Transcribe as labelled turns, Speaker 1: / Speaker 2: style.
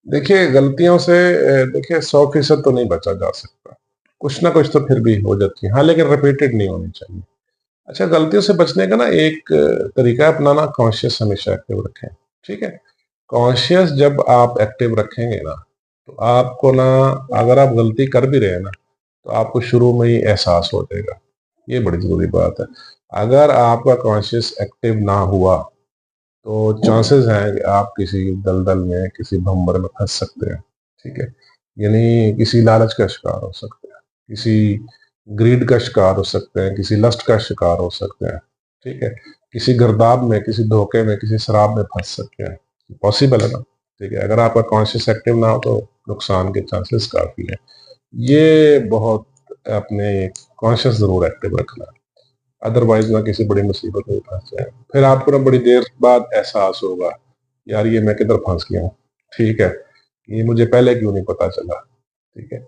Speaker 1: देखिए गलतियों से देखिए 100% तो नहीं बचा जा सकता। कुछ ना कुछ तो फिर भी हो जाती है। हाँ, लेकिन रिपीटेड नहीं होनी चाहिए। अच्छा, गलतियों से बचने का ना एक तरीका है अपनाना, कॉन्शियस हमेशा एक्टिव रखें, ठीक है? कॉन्शियस जब आप एक्टिव रखेंगे ना, तो आपको ना, अगर आप गलती कर भी रहे हैं ना, तो आपको शुरू में ही एहसास हो जाएगा। ये बड़ी ज़रूरी बात है। अगर आपका कॉन्शियस एक्टिव ना हुआ, तो चांसेस हैं कि आप किसी दलदल में, किसी भंवर में फँस सकते हैं, ठीक है? यानी किसी लालच का शिकार हो सकते हैं, किसी ग्रीड का शिकार हो सकते हैं, किसी लस्ट का शिकार हो सकते हैं, ठीक है? किसी गिरदाव में, किसी धोखे में, किसी शराब में फँस सकते हैं। पॉसिबल है ना, ठीक है? अगर आपका कॉन्शियस एक्टिव ना हो तो नुकसान के चांसेस काफ़ी हैं। ये बहुत अपने कॉन्शियस ज़रूर एक्टिव रखना, अदरवाइज़ ना किसी बड़ी मुसीबत में फँस जाएँ। फिर आपको ना बड़ी देर बाद एहसास होगा, यार ये मैं किधर फँस गया हूँ, ठीक है? ये मुझे पहले क्यों नहीं पता चला, ठीक है?